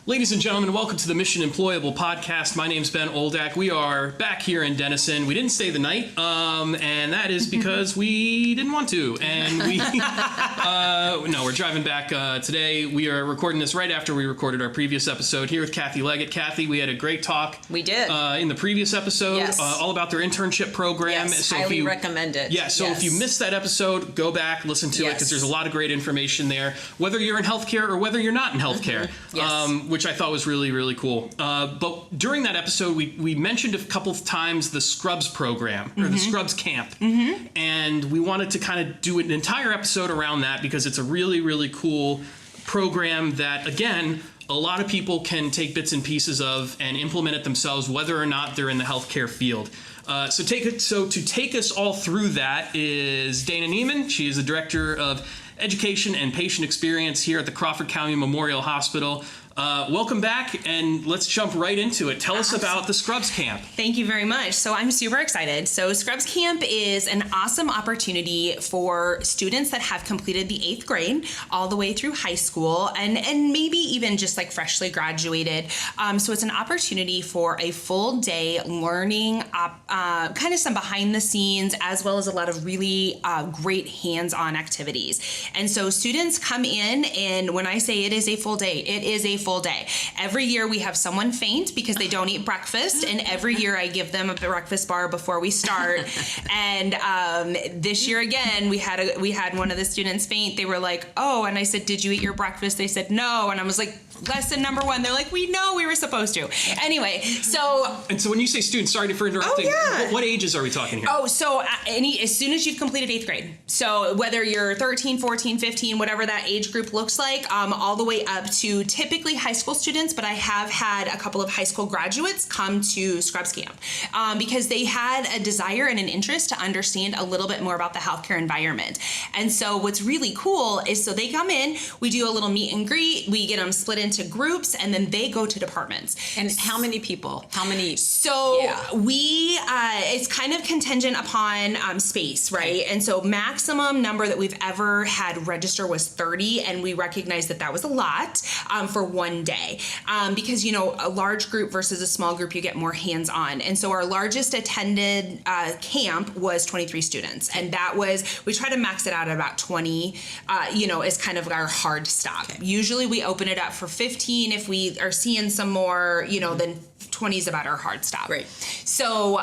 Ladies and gentlemen, welcome to the Mission Employable podcast. My name's Ben Oldach. We are back here in Denison. We didn't stay the night, and that is because we didn't want to. And we're driving back today. We are recording this right after we recorded our previous episode here with Kathy Leggett. Kathy, we had a great talk. We did. In the previous episode, yes. All about their internship program. Yes, so highly recommend it. Yeah, so if you missed that episode, go back, listen to it, because there's a lot of great information there, whether you're in healthcare or whether you're not in healthcare. Yes. Which I thought was really, really cool. But during that episode, we mentioned a couple of times the Scrubs program, or the Scrubs camp. And we wanted to kind of do an entire episode around that because it's a really, really cool program that, again, a lot of people can take bits and pieces of and implement it themselves, whether or not they're in the healthcare field. So to take us all through that is Dana Neemann. She is the Director of Education and Patient Experience here at the Crawford County Memorial Hospital. Welcome back, and let's jump right into it. Tell us about the Scrubs Camp. Thank you very much. So I'm super excited. So Scrubs Camp is an awesome opportunity for students that have completed the 8th grade all the way through high school and maybe even just like freshly graduated. So it's an opportunity for a full day learning, kind of some behind the scenes, as well as a lot of really great hands-on activities. And so students come in, and when I say it is a full day, it is a full day. Every year we have someone faint because they don't eat breakfast, and every year I give them a breakfast bar before we start. And this year again, we had one of the students faint. They were like, "Oh," and I said, "Did you eat your breakfast?" They said, "No," and I was like, lesson number 1. They're like, "We know we were supposed to." Anyway, so. And so when you say students, sorry for interrupting. What ages are we talking here? Oh, so as soon as you've completed 8th grade. So whether you're 13, 14, 15, whatever that age group looks like, all the way up to typically high school students, but I have had a couple of high school graduates come to Scrubs Camp because they had a desire and an interest to understand a little bit more about the healthcare environment. And so what's really cool is, so they come in, we do a little meet and greet, we get them split into groups, and then they go to departments. And how many people? How many? So it's kind of contingent upon space, right? And so maximum number that we've ever had register was 30, and we recognized that was a lot for one day because, a large group versus a small group, you get more hands-on. And so our largest attended camp was 23 students, and we try to max it out at about 20, is kind of our hard stop. Okay. Usually we open it up for 15 if we are seeing some more, then 20 is about our hard stop. Great. So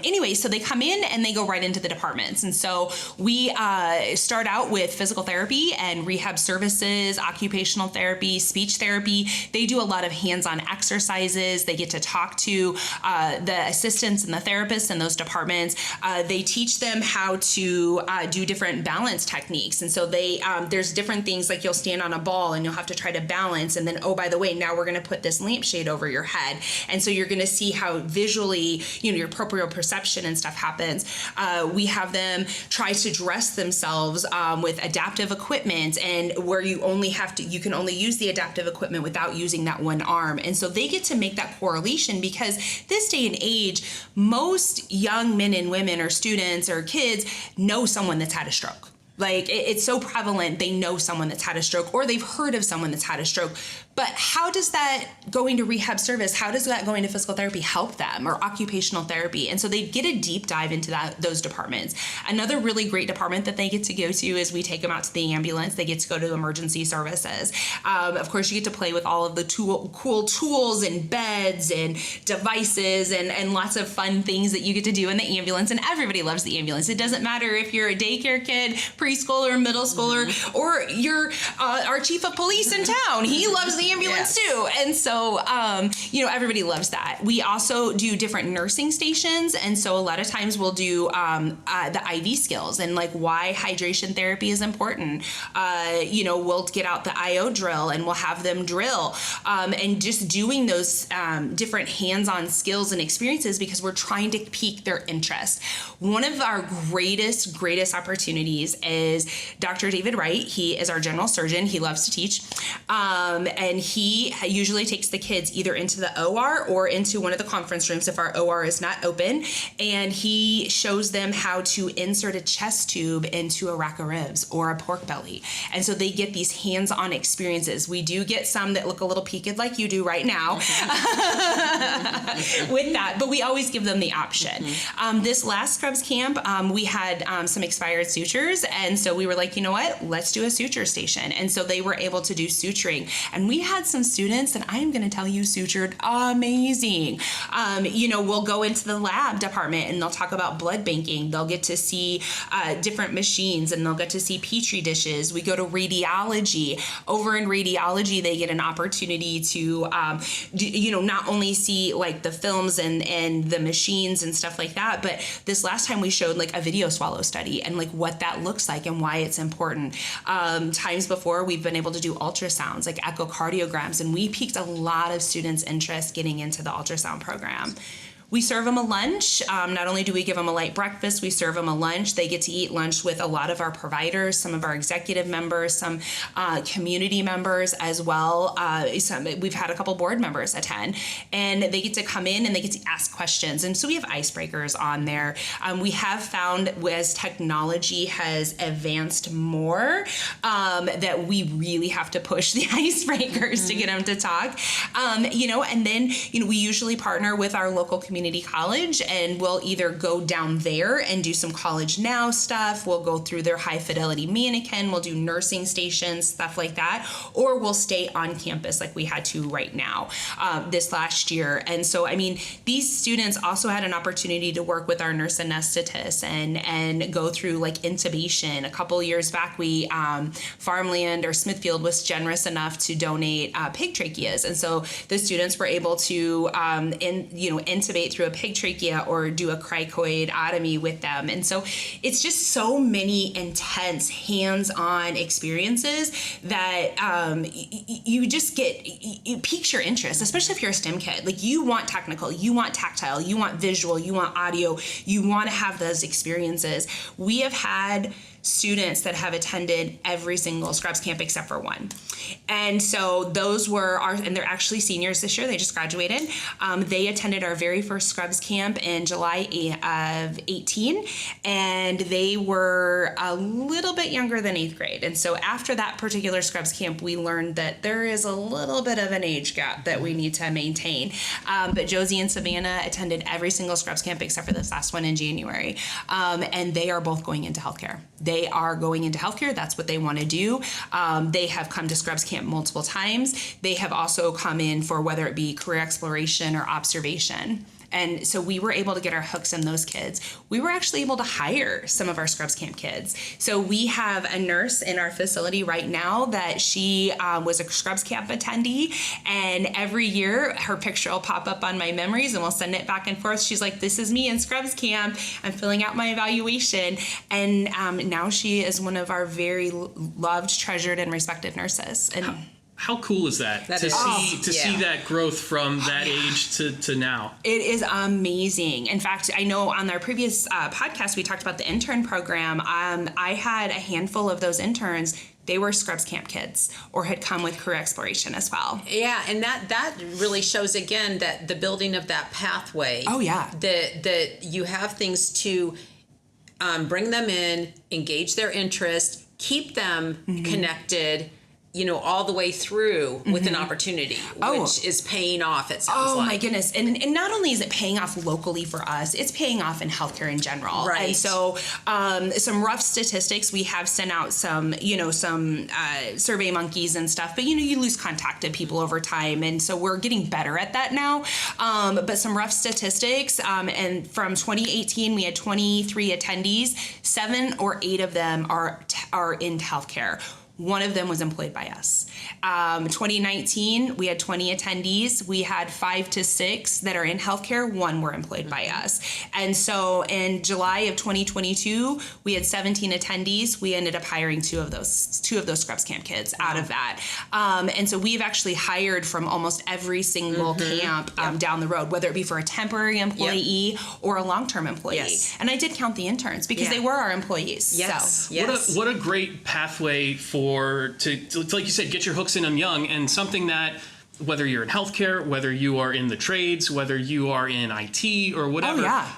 anyway, so they come in and they go right into the departments. And so we start out with physical therapy and rehab services, occupational therapy, speech therapy. They do a lot of hands-on exercises. They get to talk to the assistants and the therapists in those departments. They teach them how to do different balance techniques. And so there's different things, like you'll stand on a ball and you'll have to try to balance. And then, oh, by the way, now we're going to put this lampshade over your head. And so you're going to see how visually, your proprioception and stuff happens. We have them try to dress themselves with adaptive equipment, and where you can only use the adaptive equipment without using that one arm. And so they get to make that correlation, because this day and age, most young men and women or students or kids know someone that's had a stroke. Like, it's so prevalent, they know someone that's had a stroke, or they've heard of someone that's had a stroke. But how does that going to rehab service, how does that going to physical therapy help them, or occupational therapy? And so they get a deep dive into those departments. Another really great department that they get to go to is we take them out to the ambulance. They get to go to emergency services. Of course, you get to play with all of the cool tools and beds and devices and lots of fun things that you get to do in the ambulance. And everybody loves the ambulance. It doesn't matter if you're a daycare kid, preschooler, middle schooler, or you're our chief of police in town. He loves the ambulance too. And so, everybody loves that. We also do different nursing stations. And so a lot of times we'll do the IV skills and like why hydration therapy is important. We'll get out the IO drill and we'll have them drill and just doing those different hands-on skills and experiences, because we're trying to pique their interest. One of our greatest opportunities is Dr. David Wright. He is our general surgeon. He loves to teach. And and he usually takes the kids either into the OR or into one of the conference rooms if our OR is not open, and he shows them how to insert a chest tube into a rack of ribs or a pork belly. And so they get these hands-on experiences. We do get some that look a little peaked like you do right now with that, but we always give them the option. This last Scrubs camp, we had some expired sutures, and so we were like, you know what, let's do a suture station. And so they were able to do suturing, and we had some students that I am going to tell you sutured amazing. We'll go into the lab department and they'll talk about blood banking. They'll get to see different machines, and they'll get to see petri dishes. We go to radiology. Over in radiology, they get an opportunity to not only see like the films and the machines and stuff like that, but this last time we showed like a video swallow study and like what that looks like and why it's important. Times before, we've been able to do ultrasounds, like echocardiograms, and we piqued a lot of students' interest getting into the ultrasound program. We serve them a lunch. Not only do we give them a light breakfast, we serve them a lunch. They get to eat lunch with a lot of our providers, some of our executive members, some community members as well. We've had a couple board members attend, and they get to come in and they get to ask questions. And so we have icebreakers on there. We have found as technology has advanced more that we really have to push the icebreakers to get them to talk. And then we usually partner with our local community college, and we'll either go down there and do some college now stuff. We'll go through their high fidelity mannequin. We'll do nursing stations, stuff like that, or we'll stay on campus like we had to right now this last year. And so, these students also had an opportunity to work with our nurse anesthetists and go through like intubation. A couple years back, we Farmland or Smithfield was generous enough to donate pig tracheas, and so the students were able to intubate through a pig trachea or do a cricoidotomy with them. And so it's just so many intense hands-on experiences that you just get, it piques your interest, especially if you're a STEM kid. Like, you want technical, you want tactile, you want visual, you want audio, you want to have those experiences. We have had students that have attended every single Scrubs camp except for one. And so those were and they're actually seniors this year. They just graduated. They attended our very first Scrubs camp in July of 18, and they were a little bit younger than 8th grade. And so after that particular Scrubs camp, we learned that there is a little bit of an age gap that we need to maintain. But Josie and Savannah attended every single Scrubs camp except for this last one in January. And they are both going into healthcare. They are going into healthcare. That's what they want to do. They have come to Scrubs camp multiple times. They have also come in for whether it be career exploration or observation. And so we were able to get our hooks in those kids. We were actually able to hire some of our Scrubs camp kids. So we have a nurse in our facility right now that she was a Scrubs camp attendee, and every year her picture will pop up on my memories and we'll send it back and forth. She's like, this is me in Scrubs camp. I'm filling out my evaluation. And now she is one of our very loved, treasured, and respected nurses. And how cool is that to see that growth from that age to now? It is amazing. In fact, I know on our previous podcast we talked about the intern program. I had a handful of those interns. They were Scrubs camp kids or had come with career exploration as well. Yeah, and that really shows again that the building of that pathway. Oh yeah. That you have things to bring them in, engage their interest, keep them connected, all the way through with an opportunity, which is paying off, it sounds like. Oh, my goodness. And not only is it paying off locally for us, it's paying off in healthcare in general. Right. And so some rough statistics, we have sent out some survey monkeys and stuff, but, you lose contact to people over time. And so we're getting better at that now. But some rough statistics, and from 2018, we had 23 attendees. 7 or 8 of them are in healthcare. One of them was employed by us. 2019, we had 20 attendees. We had 5 to 6 that are in healthcare. 1 were employed by us. And so in July of 2022, we had 17 attendees. We ended up hiring 2 of those Scrubs camp kids out of that. And so we've actually hired from almost every single camp down the road, whether it be for a temporary employee or a long-term employee. Yes. And I did count the interns because they were our employees. Yes. So. Yes. What a great pathway for to like you said, get your hooks in them young, and something that, whether you're in healthcare, whether you are in the trades, whether you are in IT or whatever. Oh, yeah.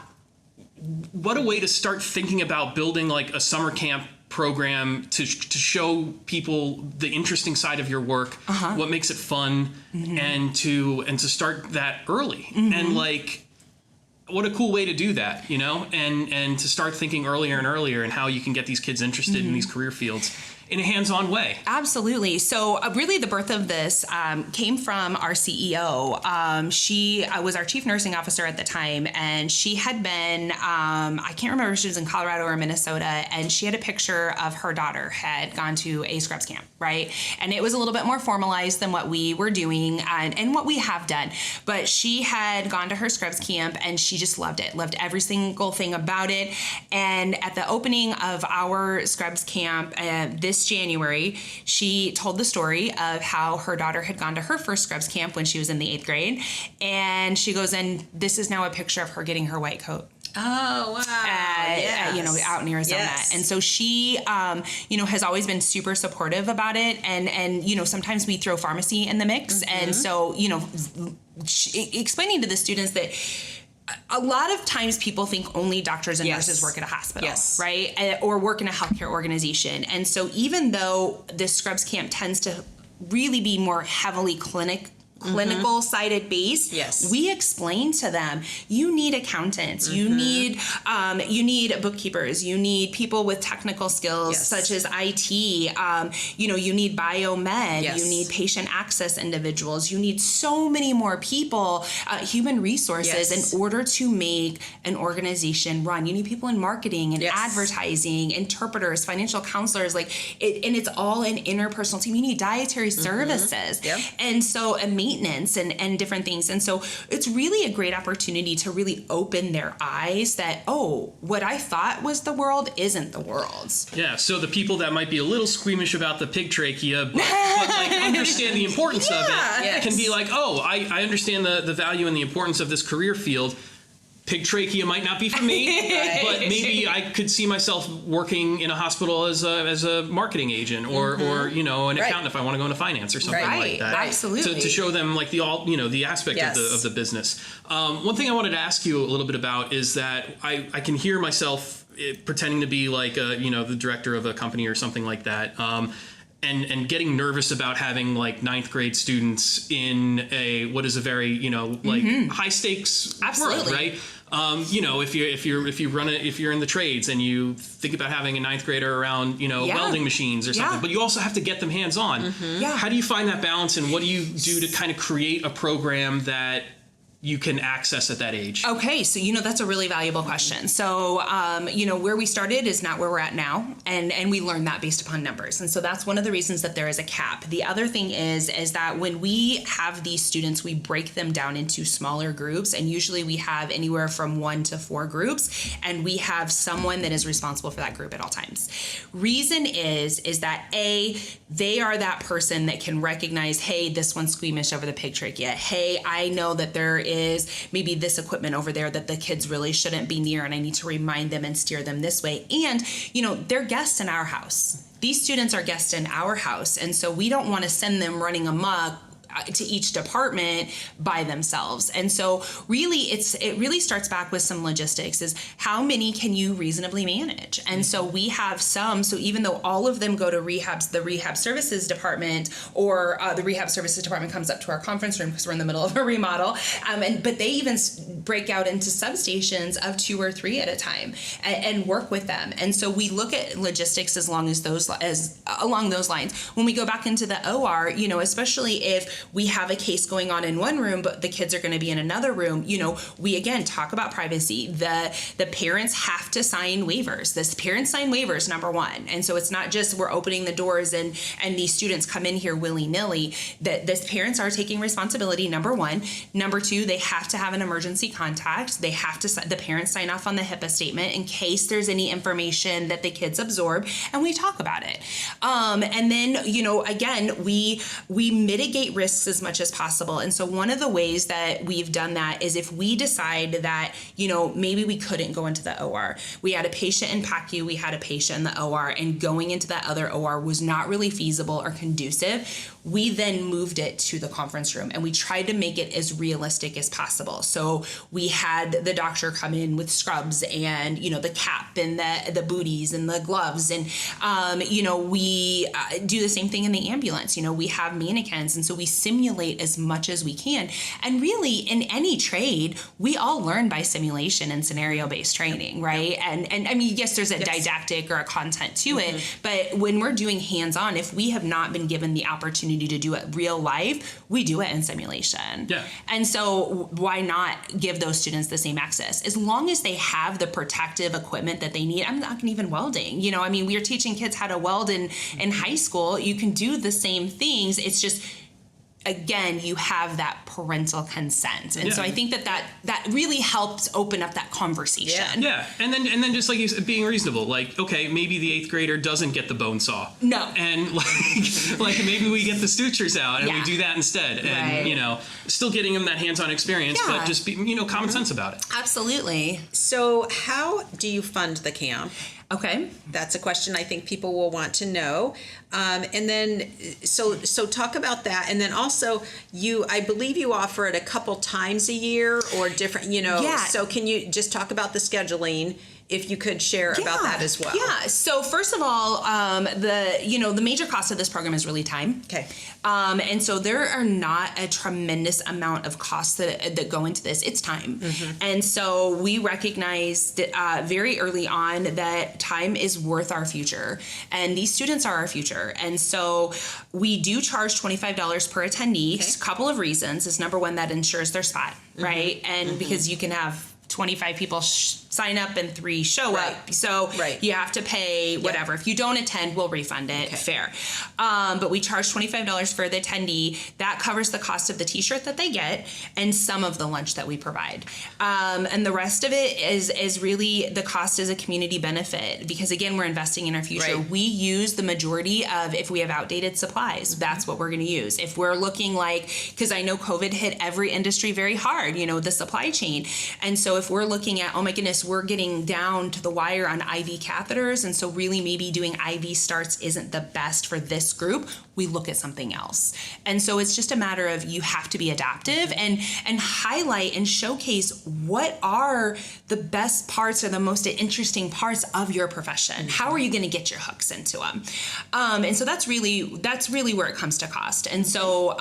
What a way to start thinking about building like a summer camp program to show people the interesting side of your work, what makes it fun, and to start that early. And like, what a cool way to do that, you know, and to start thinking earlier and earlier and how you can get these kids interested in these career fields in a hands-on way. Absolutely. So really the birth of this came from our CEO. She was our chief nursing officer at the time, and she had been, I can't remember if she was in Colorado or Minnesota, and she had a picture of her daughter had gone to a scrubs camp, right? And it was a little bit more formalized than what we were doing and what we have done. But she had gone to her scrubs camp, and she just loved it, loved every single thing about it. And at the opening of our scrubs camp this January, she told the story of how her daughter had gone to her first scrubs camp when she was in the 8th grade. And she goes, and this is now a picture of her getting her white coat. Oh, wow. Yes. Out in Arizona. Yes. And so she, has always been super supportive about it. And sometimes we throw pharmacy in the mix. And so, explaining to the students that a lot of times people think only doctors and nurses work at a hospital, right? Or work in a healthcare organization. And so even though this scrubs camp tends to really be more heavily clinical sided base, we explain to them, you need accountants, you need bookkeepers, you need people with technical skills such as IT, you need biomed, you need patient access individuals, you need so many more people, human resources in order to make an organization run. You need people in marketing and advertising, interpreters, financial counselors, and it's all an interpersonal team. You need dietary services. And so maintenance and different things. And so it's really a great opportunity to really open their eyes that, what I thought was the world isn't the world. Yeah, so the people that might be a little squeamish about the pig trachea, but like understand the importance of it, can be like, I understand the value and the importance of this career field. Pig trachea might not be for me, but maybe I could see myself working in a hospital as a marketing agent or an accountant if I want to go into finance or something like that. Absolutely. To show them like the aspect of the business. One thing I wanted to ask you a little bit about is that I can hear myself pretending to be like the director of a company or something like that. And getting nervous about having like 9th grade students in what is a very high stakes world, right? If you're in the trades and you think about having a 9th grader around welding machines or something, but you also have to get them hands on. How do you find that balance, and what do you do to kind of create a program that you can access at that age? Okay, so that's a really valuable question. So where we started is not where we're at now, and we learned that based upon numbers. And so that's one of the reasons that there is a cap. The other thing is that when we have these students, we break them down into smaller groups, and usually we have anywhere from 1 to 4 groups, and we have someone that is responsible for that group at all times. Reason is that they are that person that can recognize, hey, this one's squeamish over the pig trachea. Hey, I know that there is maybe this equipment over there that the kids really shouldn't be near, and I need to remind them and steer them this way. And, they're guests in our house. These students are guests in our house, and so we don't want to send them running amok to each department by themselves. And so really it really starts back with some logistics, is how many can you reasonably manage? And so we have some, so even though all of them go to the rehab services department, or the rehab services department comes up to our conference room because we're in the middle of a remodel, but they even break out into substations of 2 or 3 at a time and work with them. And so we look at logistics along those lines. When we go back into the OR, especially if we have a case going on in one room, but the kids are going to be in another room, we again talk about privacy. The parents have to sign waivers. The parents sign waivers, number one. And so it's not just we're opening the doors and these students come in here willy-nilly. The parents are taking responsibility, number one. Number two, they have to have an emergency contact. They have to, the parents sign off on the HIPAA statement in case there's any information that the kids absorb, and we talk about it. And then, again, we mitigate risk risks as much as possible. And so one of the ways that we've done that is if we decide that, maybe we couldn't go into the OR. We had a patient in PACU, we had a patient in the OR, and going into that other OR was not really feasible or conducive. We then moved it to the conference room, and we tried to make it as realistic as possible. So we had the doctor come in with scrubs and, the cap and the booties and the gloves. And, we do the same thing in the ambulance. We have mannequins. And so we simulate as much as we can. And really, in any trade, we all learn by simulation and scenario-based training, right? And I mean, yes, there's a didactic or a content to it. But when we're doing hands-on, if we have not been given the opportunity to do it real life, we do it in simulation. Yeah. And so why not give those students the same access? As long as they have the protective equipment that they need. I'm not even welding. We are teaching kids how to weld in high school. You can do the same things. It's just, again, you have that parental consent. And so I think that really helps open up that conversation. Yeah. And then just like you said, being reasonable, like, okay, maybe the 8th grader doesn't get the bone saw. No. And like maybe we get the sutures out and we do that instead. And, still getting them that hands-on experience, but just be, common sense about it. Absolutely. So how do you fund the camp? Okay. That's a question I think people will want to know. And then, so talk about that. And then also, I believe you offer it a couple times a year or different, so can you just talk about the scheduling, if you could share about that as well? Yeah. So first of all, the major cost of this program is really time. Okay. And so there are not a tremendous amount of costs that go into this. It's time. And so we recognized very early on that time is worth our future. And these students are our future. And so we do charge $25 per attendee. Okay. A couple of reasons is number one, that ensures their spot, right? And because you can have 25 people sign up and 3 show up. So you have to pay whatever. If you don't attend, we'll refund it. Fair. But we charge $25 for the attendee. That covers the cost of the t-shirt that they get and some of the lunch that we provide. And the rest of it is really the cost is a community benefit because, again, we're investing in our future. Right. We use the majority of, if we have outdated supplies, that's what we're going to use. If we're looking because I know COVID hit every industry very hard, the supply chain. And so if we're looking at, oh my goodness, we're getting down to the wire on IV catheters, and so really maybe doing IV starts isn't the best for this group, we look at something else. And so it's just a matter of you have to be adaptive and highlight and showcase what are the best parts or the most interesting parts of your profession. How are you going to get your hooks into them? And so that's really where it comes to cost. And so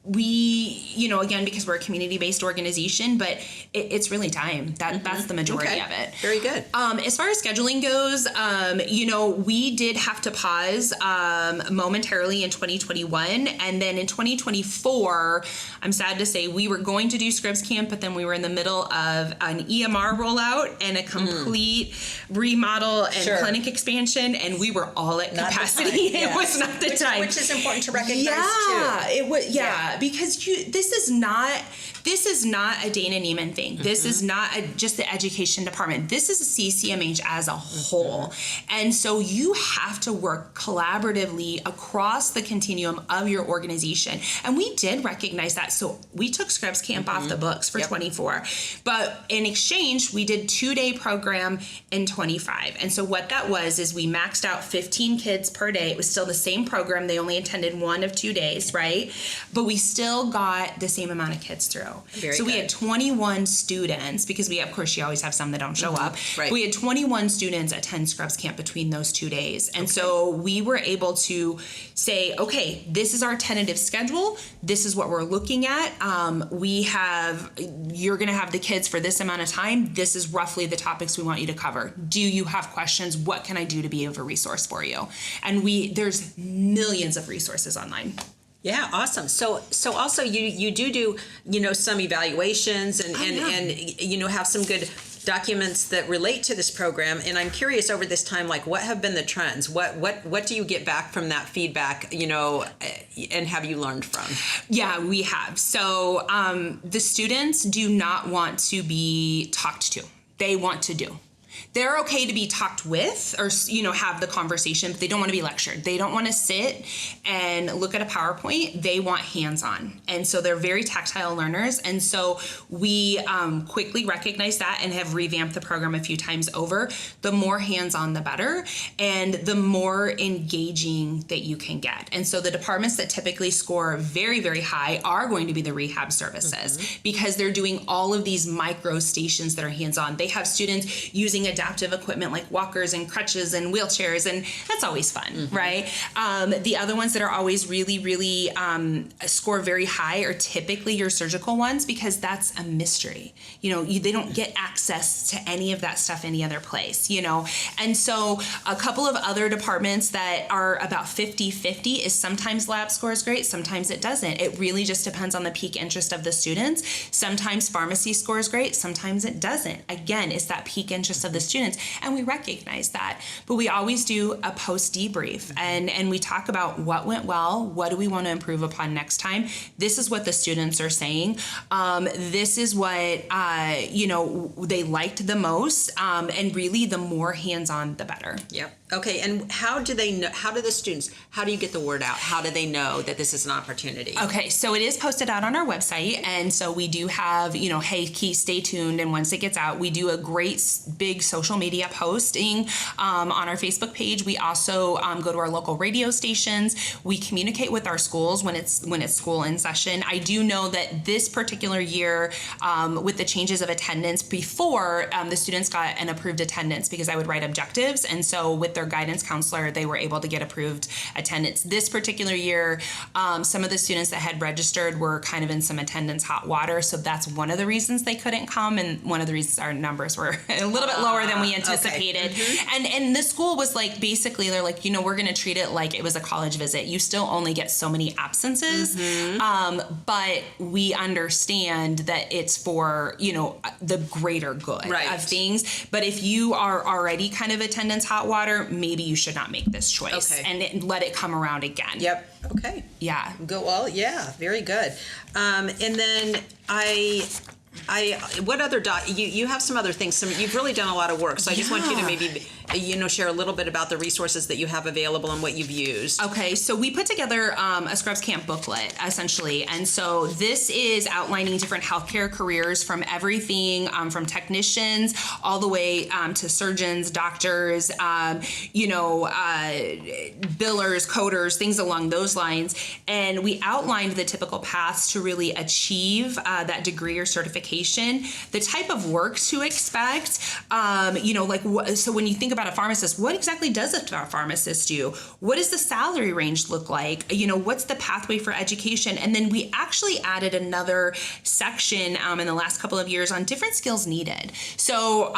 we, again, because we're a community-based organization, but it's really time. That's the majority of it. Very good. As far as scheduling goes, we did have to pause momentarily in 2021. And then in 2024, I'm sad to say, we were going to do Scripps Camp, but then we were in the middle of an EMR rollout and a complete remodel and clinic expansion, and we were all at capacity. It was not the time. Which is important to recognize, too. It was, because this is not a Dana Neemann thing. This is not just the education department. This is a CCMH as a whole. And so you have to work collaboratively across the continuum of your organization. And we did recognize that. So we took Scripps Camp off the books for 24. But in exchange, we did 2-day program in 25. And so what that was is we maxed out 15 kids per day. It was still the same program. They only attended 1 of 2 days, right? But we still got the same amount of kids through. So we had 21 students, because of course, you always have some that don't show up. Right. We had 21 students attend Scrubs Camp between those 2 days. And so we were able to say, okay, this is our tentative schedule. This is what we're looking at. You're going to have the kids for this amount of time. This is roughly the topics we want you to cover. Do you have questions? What can I do to be of a resource for you? And there's millions of resources online. Yeah, awesome. So also you do some evaluations and have some good documents that relate to this program. And I'm curious, over this time, what have been the trends? What do you get back from that feedback, and have you learned from? Yeah, we have. So the students do not want to be talked to. They want to do. They're okay to be talked with or, have the conversation, but they don't want to be lectured. They don't want to sit and look at a PowerPoint. They want hands-on. And so they're very tactile learners. And so we quickly recognize that and have revamped the program a few times over. The more hands-on, the better, and the more engaging that you can get. And so the departments that typically score very, very high are going to be the rehab services because they're doing all of these micro stations that are hands-on. They have students using adaptive equipment like walkers and crutches and wheelchairs, and that's always fun, right? The other ones that are always really, really score very high are typically your surgical ones because that's a mystery. They don't get access to any of that stuff any other place, And so a couple of other departments that are about 50-50 is sometimes lab scores great, sometimes it doesn't. It really just depends on the peak interest of the students. Sometimes pharmacy scores great, sometimes it doesn't. Again, it's that peak interest of the students, and we recognize that. But we always do a post debrief, and we talk about what went well, what do we want to improve upon next time. This is what the students are saying. This is what they liked the most, and really the more hands-on, the better. Yep. Okay. And how do they know? How do you get the word out? How do they know that this is an opportunity? Okay, so it is posted out on our website, and so we do have, hey, stay tuned, and once it gets out, we do a great big social media posting on our Facebook page. We also go to our local radio stations. We communicate with our schools when it's school in session. I do know that this particular year, with the changes of attendance, before the students got an approved attendance because I would write objectives, and so with their guidance counselor, they were able to get approved attendance. This particular year, some of the students that had registered were kind of in some attendance hot water, so that's one of the reasons they couldn't come, and one of the reasons our numbers were a little bit lower than we anticipated. Okay. And the school was like, basically, they're like, we're going to treat it like it was a college visit. You still only get so many absences, but we understand that it's for, the greater good of things. But if you are already kind of attendance hot water, maybe you should not make this choice and let it come around again. Yep. Okay. Yeah. Very good. And then what other you have some other things. You've really done a lot of work. So I just want you to maybe share a little bit about the resources that you have available and what you've used. Okay, so we put together a Scrubs Camp booklet essentially, and so this is outlining different healthcare careers from everything from technicians all the way to surgeons, doctors, billers, coders, things along those lines, and we outlined the typical paths to really achieve that degree or certification, the type of work to expect, so when you think about a pharmacist, what exactly does a pharmacist do? What does the salary range look like? What's the pathway for education? And then we actually added another section in the last couple of years on different skills needed. So,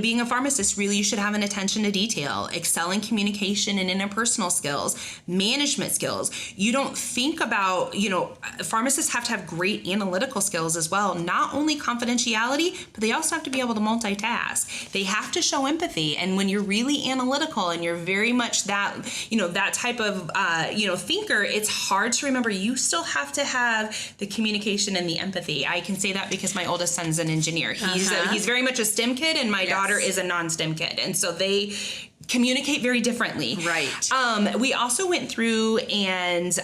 being a pharmacist, really you should have an attention to detail, excel in communication and interpersonal skills, management skills. You don't think about, pharmacists have to have great analytical skills as well, not only confidentiality, but they also have to be able to multitask. They have to show empathy. And when you're really analytical and you're very much that, that type of, thinker, it's hard to remember. You still have to have the communication and the empathy. I can say that because my oldest son's an engineer. He's very much a STEM kid, and my daughter is a non-STEM kid. And so they communicate very differently. Right. We also went through and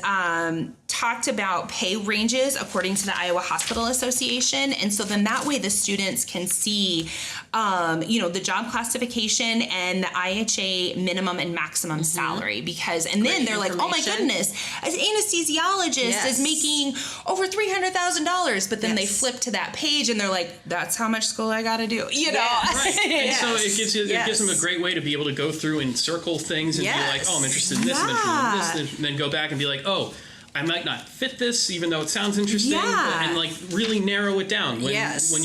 talked about pay ranges according to the Iowa Hospital Association. And so then that way the students can see, the job classification and the IHA minimum and maximum salary, then they're like, oh my goodness, an anesthesiologist is making over $300,000. But then they flip to that page and they're like, that's how much school I got to do, Right. And so it gives them a great way to be able to go through and circle things and be like, oh, I'm interested in this, I'm interested in this, and then go back and be like, oh, I might not fit this, even though it sounds interesting, and like really narrow it down. When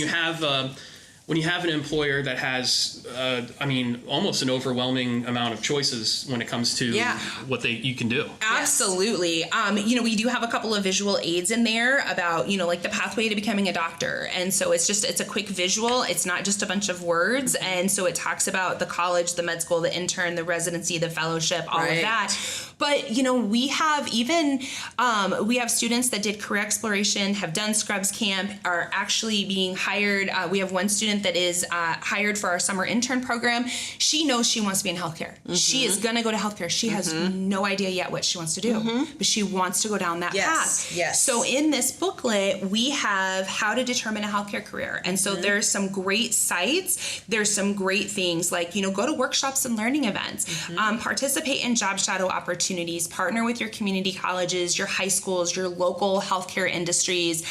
you have an employer that has, almost an overwhelming amount of choices when it comes to what you can do. Absolutely. We do have a couple of visual aids in there about, like the pathway to becoming a doctor. And so it's a quick visual. It's not just a bunch of words. And so it talks about the college, the med school, the intern, the residency, the fellowship, all of that. But, we have we have students that did career exploration, have done Scrubs Camp, are actually being hired. We have one student that is hired for our summer intern program. She knows she wants to be in healthcare. She is going to go to healthcare. She has no idea yet what she wants to do, but she wants to go down that path. Yes. So in this booklet, we have how to determine a healthcare career. And so there's some great sites. There's some great things like, go to workshops and learning events, participate in job shadow opportunities, partner with your community colleges, your high schools, your local healthcare industries,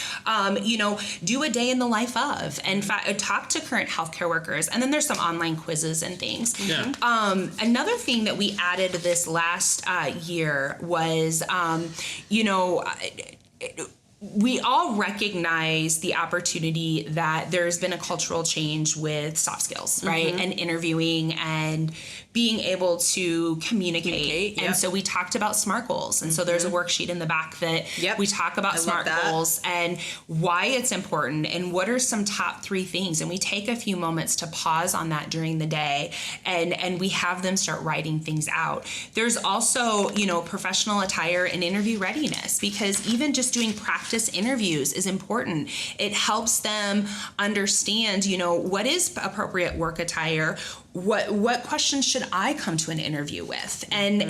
do a day in the life of, and talk to current healthcare workers. And then there's some online quizzes and things. Yeah. Another thing that we added this last year was, we all recognize the opportunity that there's been a cultural change with soft skills, right? And interviewing and being able to communicate. And so we talked about SMART goals. And so there's a worksheet in the back that we talk about SMART goals and why it's important and what are some top 3 things. And we take a few moments to pause on that during the day and we have them start writing things out. There's also, professional attire and interview readiness, because even just doing practice interviews is important. It helps them understand, what is appropriate work attire, what questions should I come to an interview with? And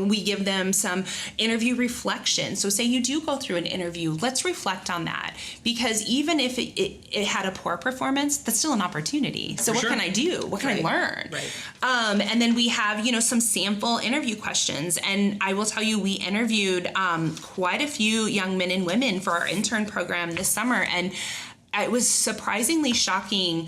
we give them some interview reflection. So say you do go through an interview, let's reflect on that, because even if it had a poor performance, that's still an opportunity. So what can I do? What can I learn? Right. And then we have, some sample interview questions. And I will tell you, we interviewed quite a few young men and women for our intern program this summer. And it was surprisingly shocking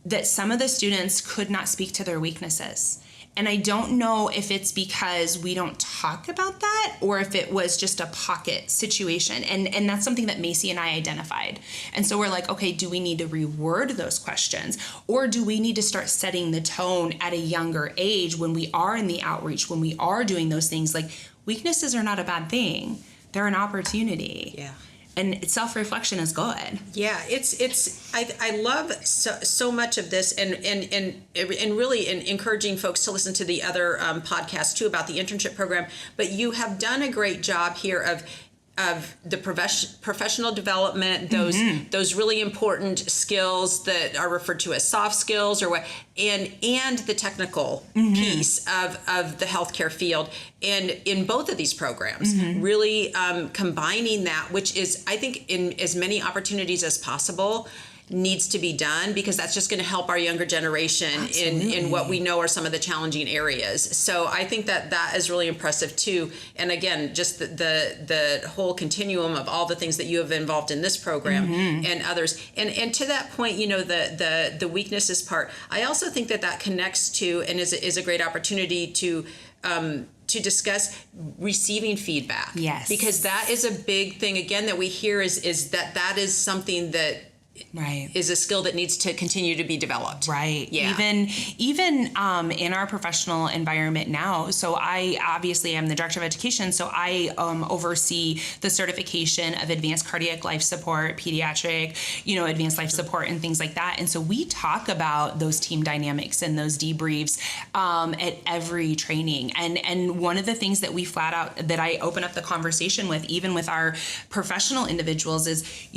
that some of the students could not speak to their weaknesses. And I don't know if it's because we don't talk about that or if it was just a pocket situation. And that's something that Macy and I identified. And so we're like, okay, do we need to reword those questions? Or do we need to start setting the tone at a younger age when we are in the outreach, when we are doing those things? Like, weaknesses are not a bad thing. They're an opportunity. Yeah. And self-reflection is good. Yeah, I love so much of this, and really encouraging folks to listen to the other podcasts too about the internship program. But you have done a great job here of the professional development, those really important skills that are referred to as soft skills, or what, and the technical piece of the healthcare field, and in both of these programs, really combining that, which is, I think, in as many opportunities as possible, needs to be done, because that's just going to help our younger generation in what we know are some of the challenging areas. So I think that is really impressive too. And again, just the whole continuum of all the things that you have involved in this program and others. And to that point, the weaknesses part, I also think that connects to and is a great opportunity to discuss receiving feedback. Yes. Because that is a big thing again that we hear is that is something that is a skill that needs to continue to be developed. Right. Yeah. Even in our professional environment now. So I obviously am the director of education. So I oversee the certification of advanced cardiac life support, pediatric, advanced life support and things like that. And so we talk about those team dynamics and those debriefs at every training. And one of the things that we flat out, that I open up the conversation with, even with our professional individuals, is,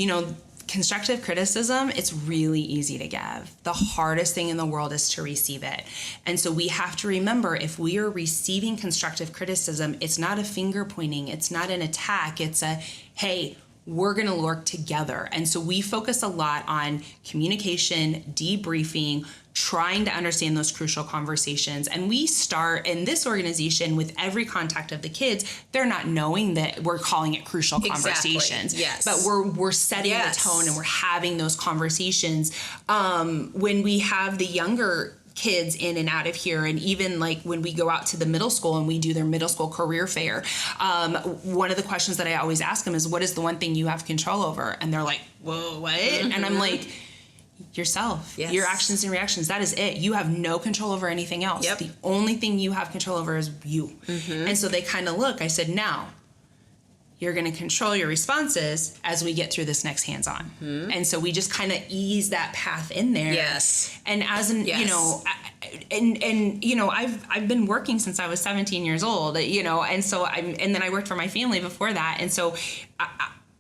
constructive criticism, it's really easy to give. The hardest thing in the world is to receive it. And so we have to remember, if we are receiving constructive criticism, it's not a finger pointing, it's not an attack, it's a, hey, we're going to work together. And so we focus a lot on communication, debriefing, trying to understand those crucial conversations. And we start in this organization with every contact of the kids. They're not knowing that we're calling it crucial conversations. Yes. But we're setting the tone and we're having those conversations. When we have the younger kids in and out of here, and even like when we go out to the middle school and we do their middle school career fair, one of the questions that I always ask them is, what is the one thing you have control over? And they're like, whoa, what? And I'm like, yourself, your actions and reactions. That is it. You have no control over anything else. The only thing you have control over is you. And so they kind of look. I said, now, you're going to control your responses as we get through this next hands-on. And so we just kind of ease that path in there. Yes. And as an, you know, and you know, I've been working since I was 17 years old, you know, and so and then I worked for my family before that. And so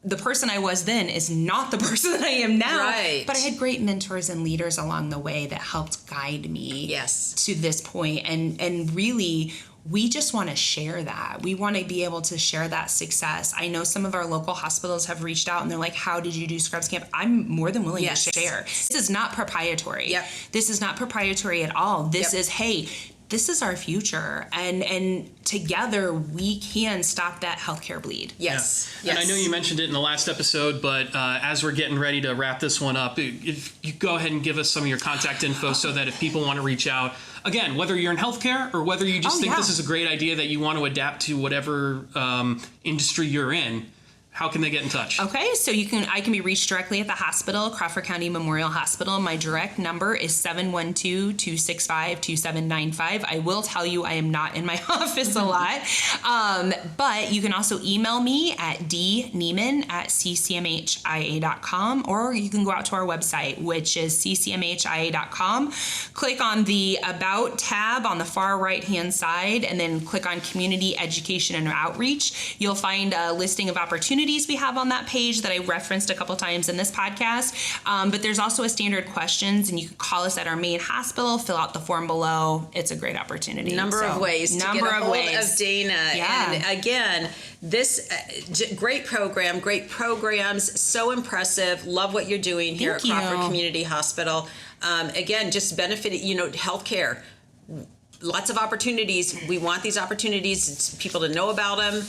the person I was then is not the person that I am now. Right. But I had great mentors and leaders along the way that helped guide me to this point. And really, we just want to share that. We want to be able to share that success. I know some of our local hospitals have reached out and they're like, how did you do Scrubs Camp? I'm more than willing to share. This is not proprietary. This is not proprietary at all. This is, hey, this is our future, and together we can stop that healthcare bleed. Yes. And I know you mentioned it in the last episode, but as we're getting ready to wrap this one up, if you go ahead and give us some of your contact info so that if people want to reach out, again, whether you're in healthcare or whether you just think this is a great idea that you want to adapt to whatever industry you're in, how can they get in touch? Okay, so I can be reached directly at the hospital, Crawford County Memorial Hospital. My direct number is 712-265-2795. I will tell you I am not in my office a lot, but you can also email me at dneemann@ccmhia.com, or you can go out to our website, which is ccmhia.com. Click on the About tab on the far right-hand side, and then click on Community Education and Outreach. You'll find a listing of opportunities we have on that page that I referenced a couple times in this podcast. But there's also a standard questions, and you can call us at our main hospital, fill out the form below. It's a great opportunity. Number of ways to get a hold of Dana. And again, this great program, great programs, so impressive. Love what you're doing here at Crawford Community Hospital. Again, just benefiting, healthcare. Lots of opportunities. We want these opportunities, people to know about them.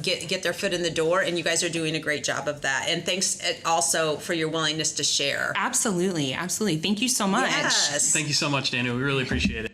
Get their foot in the door, and you guys are doing a great job of that. And thanks also for your willingness to share. Absolutely. Thank you so much. Yes. Thank you so much, Dana. We really appreciate it.